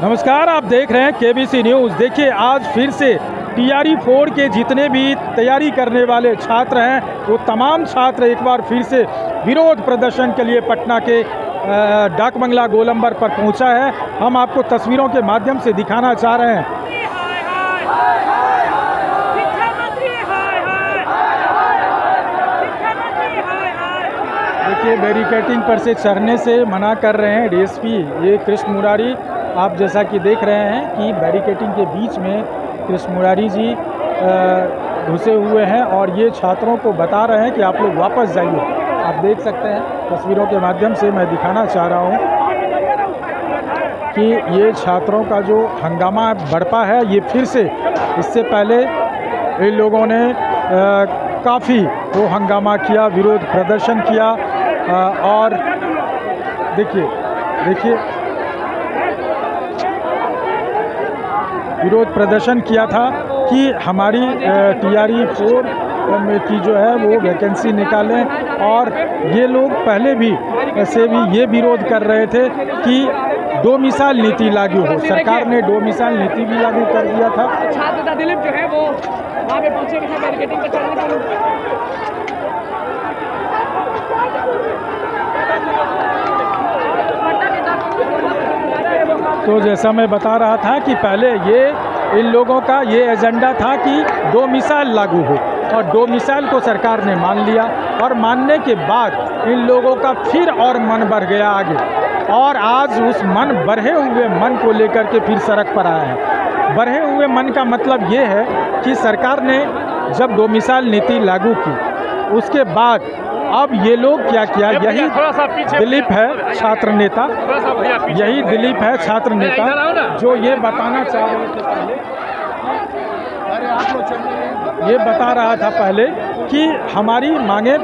नमस्कार, आप देख रहे हैं केबीसी न्यूज़। देखिए, आज फिर से टीआरई 4 के जितने भी तैयारी करने वाले छात्र हैं वो तमाम छात्र एक बार फिर से विरोध प्रदर्शन के लिए पटना के डाक बंगला गोलंबर पर पहुंचा है। हम आपको तस्वीरों के माध्यम से दिखाना चाह रहे हैं। देखिए, बैरिकेटिंग पर से चढ़ने से मना कर रहे हैं डीएसपी ये कृष्ण मुरारी। आप जैसा कि देख रहे हैं कि बैरिकेटिंग के बीच में कृष्ण मुरारी जी घुसे हुए हैं और ये छात्रों को बता रहे हैं कि आप लोग वापस जाइए। आप देख सकते हैं तस्वीरों के माध्यम से मैं दिखाना चाह रहा हूँ कि ये छात्रों का जो हंगामा बरपा है ये फिर से, इससे पहले इन लोगों ने काफ़ी वो हंगामा किया, विरोध प्रदर्शन किया और देखिए विरोध प्रदर्शन किया था कि हमारी टीआरई 4 की जो है वो वैकेंसी निकालें। और ये लोग पहले भी ऐसे भी ये विरोध कर रहे थे कि डोमिसाइल नीति लागू हो। सरकार ने डोमिसाइल नीति भी लागू कर दिया था। छात्र दिलीप जो है वो वहाँ पे पहुँचे थे बैरिकेडिंग पर चढ़ने के लिए। तो जैसा मैं बता रहा था कि पहले ये इन लोगों का ये एजेंडा था कि डोमिसाइल लागू हो और डोमिसाइल को सरकार ने मान लिया और मानने के बाद इन लोगों का फिर और मन बढ़ गया आगे और आज उस बढ़े हुए मन को लेकर के फिर सड़क पर आया है। बढ़े हुए मन का मतलब ये है कि सरकार ने जब डोमिसाइल नीति लागू की उसके बाद अब ये लोग क्या किया, यही दिलीप है छात्र नेता, यही दिलीप है छात्र नेता जो ये बताना चाह रहे थे पहले, ये बता रहा था पहले कि हमारी मांगे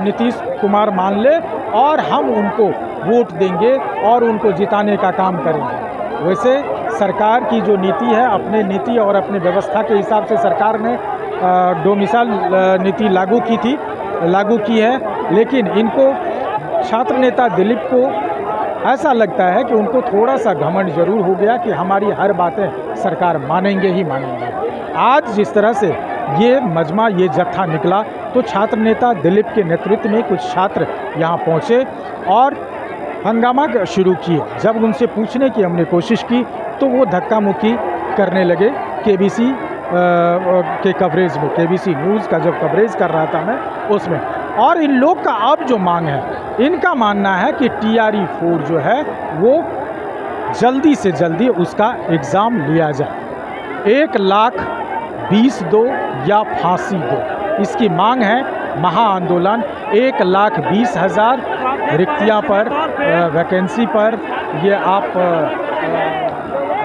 नीतीश कुमार मान ले और हम उनको वोट देंगे और उनको जिताने का काम करेंगे। वैसे सरकार की जो नीति है, अपने नीति और अपने व्यवस्था के हिसाब से सरकार ने डोमिसाइल नीति लागू की है, लेकिन इनको छात्र नेता दिलीप को ऐसा लगता है कि उनको थोड़ा सा घमंड जरूर हो गया कि हमारी हर बातें सरकार मानेंगे ही मानेंगे। आज जिस तरह से ये मजमा, ये जत्था निकला तो छात्र नेता दिलीप के नेतृत्व में कुछ छात्र यहाँ पहुँचे और हंगामा शुरू किए। जब उनसे पूछने की हमने कोशिश की तो वो धक्का मुक्की करने लगे केबीसी के कवरेज में, केबीसी न्यूज़ का जब कवरेज कर रहा था मैं उसमें। और इन लोग का अब जो मांग है, इनका मानना है कि टीआरई 4 जो है वो जल्दी से जल्दी उसका एग्ज़ाम लिया जाए। 1,20,000 दो या फांसी दो, इसकी मांग है। महाआंदोलन 1,20,000 रिक्तियाँ पर, वैकेंसी पर ये आप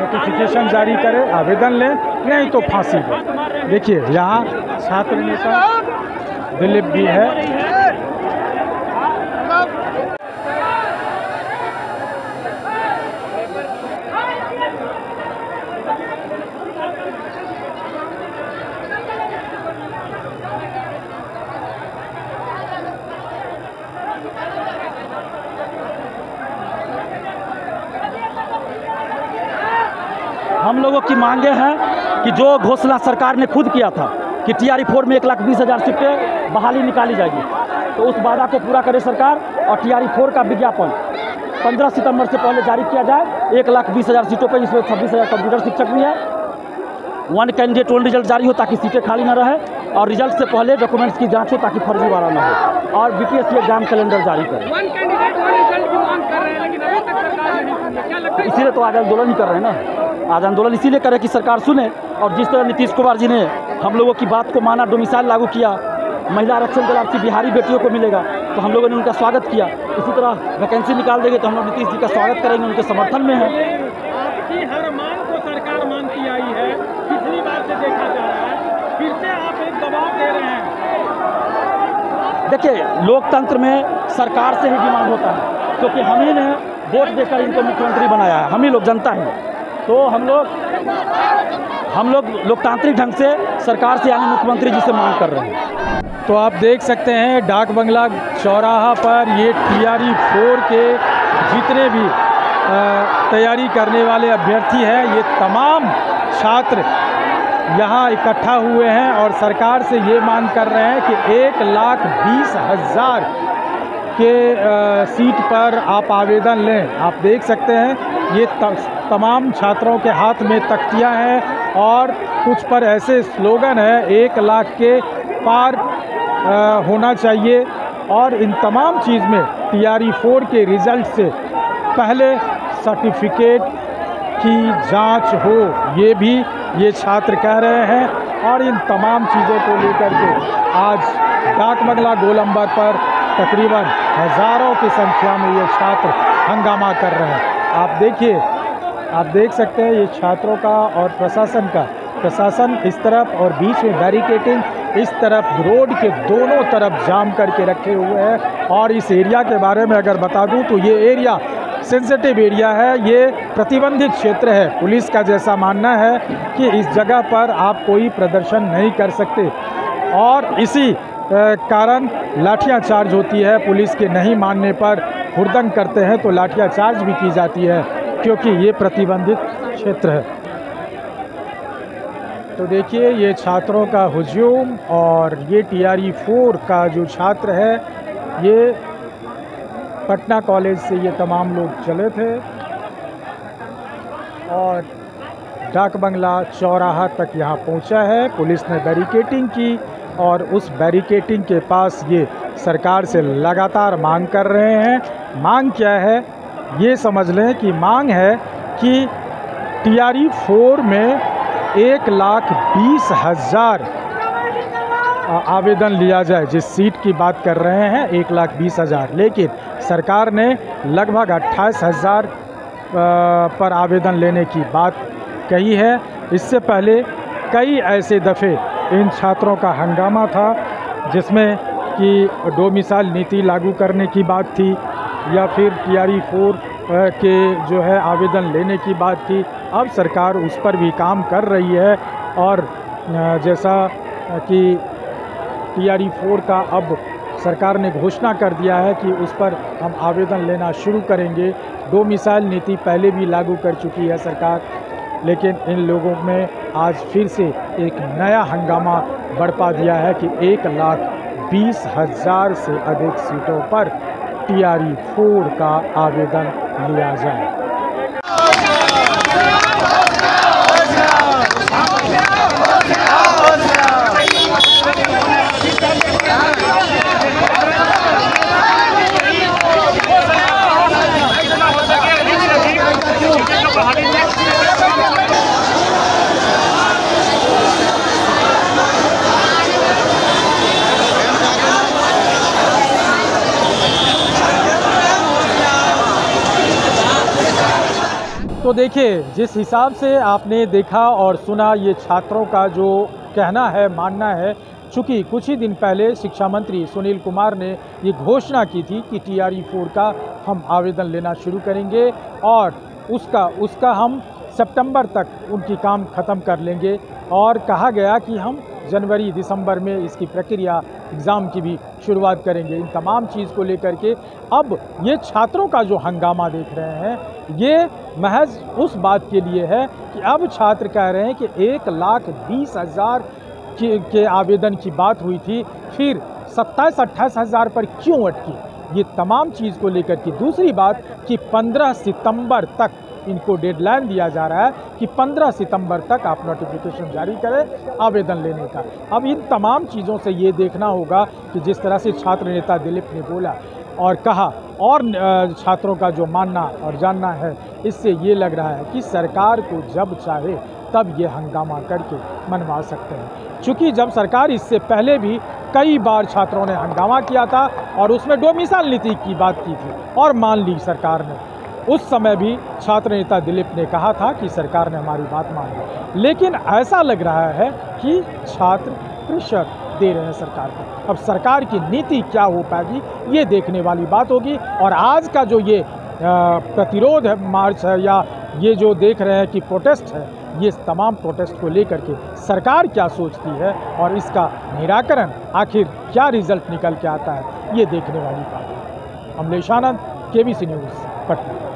नोटिफिकेशन जारी करें, आवेदन लें, नहीं तो फांसी दें। देखिए, यहाँ छात्र नेता दिलीप भी है। हम लोगों की मांगे हैं कि जो घोषणा सरकार ने खुद किया था कि टीआरई 4 में 1,20,000 सीटें बहाली निकाली जाएगी, तो उस वादा को पूरा करे सरकार और टीआरई 4 का विज्ञापन 15 सितंबर से पहले जारी किया जाए। 1,20,000 सीटों पर, इसमें 26,000 कंप्यूटर शिक्षक भी है। 1 कैंडिडेट 1 रिजल्ट जारी हो ताकि सीटें खाली न रहे और रिजल्ट से पहले डॉक्यूमेंट्स की जाँच हो ताकि फर्जीवाड़ा न हो और बीपीएससी एग्जाम कैलेंडर जारी करें। इसीलिए तो आज आंदोलन ही कर रहे हैं ना। आज आंदोलन इसीलिए करे कि सरकार सुने और जिस तरह नीतीश कुमार जी ने हम लोगों की बात को माना, डोमिसाइल लागू किया, महिला आरक्षण के लाभ बिहारी बेटियों को मिलेगा, तो हम लोगों ने उनका स्वागत किया। इसी तरह वैकेंसी निकाल देंगे तो हम लोग नीतीश जी का स्वागत करेंगे, उनके समर्थन में है। आपकी हर मांग को सरकार मानती आई है, पिछली बार से देखा जा रहा है, फिर से आप एक दबाव दे रहे हैं। देखिए, लोकतंत्र में सरकार से ही डिमांड होता है, क्योंकि हम ही ने वोट देकर इनको मुख्यमंत्री बनाया है, हम ही लोग जनता हैं। तो हम लोग लोकतांत्रिक ढंग से सरकार से यानी मुख्यमंत्री जी से मांग कर रहे हैं। तो आप देख सकते हैं डाक बंगला चौराहा पर ये टीआरई 4 के जितने भी तैयारी करने वाले अभ्यर्थी हैं, ये तमाम छात्र यहाँ इकट्ठा हुए हैं और सरकार से ये मांग कर रहे हैं कि 1,20,000 के सीट पर आप आवेदन लें। आप देख सकते हैं ये तमाम छात्रों के हाथ में तख्तियाँ हैं और कुछ पर ऐसे स्लोगन है 1 लाख के पार होना चाहिए। और इन तमाम चीज़ में TRE 4 के रिज़ल्ट से पहले सर्टिफिकेट की जांच हो, ये भी ये छात्र कह रहे हैं। और इन तमाम चीज़ों को लेकर के आज डाक बंगला गोलंबर पर तकरीबन हज़ारों की संख्या में ये छात्र हंगामा कर रहे हैं। आप देखिए, आप देख सकते हैं ये छात्रों का और प्रशासन इस तरफ और बीच में बैरिकेटिंग, इस तरफ रोड के दोनों तरफ जाम करके रखे हुए हैं। और इस एरिया के बारे में अगर बता दूं तो ये एरिया सेंसिटिव एरिया है, ये प्रतिबंधित क्षेत्र है। पुलिस का जैसा मानना है कि इस जगह पर आप कोई प्रदर्शन नहीं कर सकते और इसी कारण लाठियाँ चार्ज होती है। पुलिस के नहीं मानने पर हुड़दंग करते हैं तो लाठियाँ चार्ज भी की जाती है क्योंकि ये प्रतिबंधित क्षेत्र है। तो देखिए ये छात्रों का हुजूम और ये TRE 4 का जो छात्र है, ये पटना कॉलेज से ये तमाम लोग चले थे और डाक बंगला चौराहा तक यहाँ पहुँचा है। पुलिस ने बैरिकेटिंग की और उस बैरिकेटिंग के पास ये सरकार से लगातार मांग कर रहे हैं। मांग क्या है ये समझ लें कि मांग है कि TRE 4 में 1,20,000 आवेदन लिया जाए। जिस सीट की बात कर रहे हैं 1,20,000, लेकिन सरकार ने लगभग 28,000 पर आवेदन लेने की बात कही है। इससे पहले कई ऐसे दफ़े इन छात्रों का हंगामा था जिसमें कि डोमिसाइल नीति लागू करने की बात थी या फिर TRE 4 के जो है आवेदन लेने की बात थी। अब सरकार उस पर भी काम कर रही है और जैसा कि TRE 4 का अब सरकार ने घोषणा कर दिया है कि उस पर हम आवेदन लेना शुरू करेंगे। डोमिसाइल नीति पहले भी लागू कर चुकी है सरकार, लेकिन इन लोगों में आज फिर से एक नया हंगामा बरपा दिया है कि 1,20,000 से अधिक सीटों पर TRE 4 का आवेदन लिया जाए। तो देखिए जिस हिसाब से आपने देखा और सुना ये छात्रों का जो कहना है, मानना है, चूँकि कुछ ही दिन पहले शिक्षा मंत्री सुनील कुमार ने ये घोषणा की थी कि TRE 4 का हम आवेदन लेना शुरू करेंगे और उसका हम सितंबर तक उनकी काम ख़त्म कर लेंगे। और कहा गया कि हम जनवरी दिसंबर में इसकी प्रक्रिया एग्ज़ाम की भी शुरुआत करेंगे। इन तमाम चीज़ को लेकर के अब ये छात्रों का जो हंगामा देख रहे हैं ये महज उस बात के लिए है कि अब छात्र कह रहे हैं कि 1,20,000 के आवेदन की बात हुई थी, फिर 27-28,000 पर क्यों अटकी। ये तमाम चीज़ को लेकर की दूसरी बात कि 15 सितंबर तक इनको डेडलाइन दिया जा रहा है कि 15 सितंबर तक आप नोटिफिकेशन जारी करें आवेदन लेने का। अब इन तमाम चीज़ों से ये देखना होगा कि जिस तरह से छात्र नेता दिलीप ने बोला और कहा और छात्रों का जो मानना और जानना है, इससे ये लग रहा है कि सरकार को जब चाहे तब ये हंगामा करके मनवा सकते हैं। चूँकि जब सरकार इससे पहले भी कई बार छात्रों ने हंगामा किया था और उसमें डोमिसाइल नीति की बात की थी और मान ली सरकार ने, उस समय भी छात्र नेता दिलीप ने कहा था कि सरकार ने हमारी बात मान ली। लेकिन ऐसा लग रहा है कि छात्र प्रेशर दे रहे हैं सरकार को। अब सरकार की नीति क्या हो पाएगी ये देखने वाली बात होगी। और आज का जो ये प्रतिरोध है, मार्च है, या ये जो देख रहे हैं कि प्रोटेस्ट है, ये तमाम प्रोटेस्ट को लेकर के सरकार क्या सोचती है और इसका निराकरण आखिर क्या रिजल्ट निकल के आता है, ये देखने वाली बात है। अमलेश आनंद, KBC न्यूज़, पटना।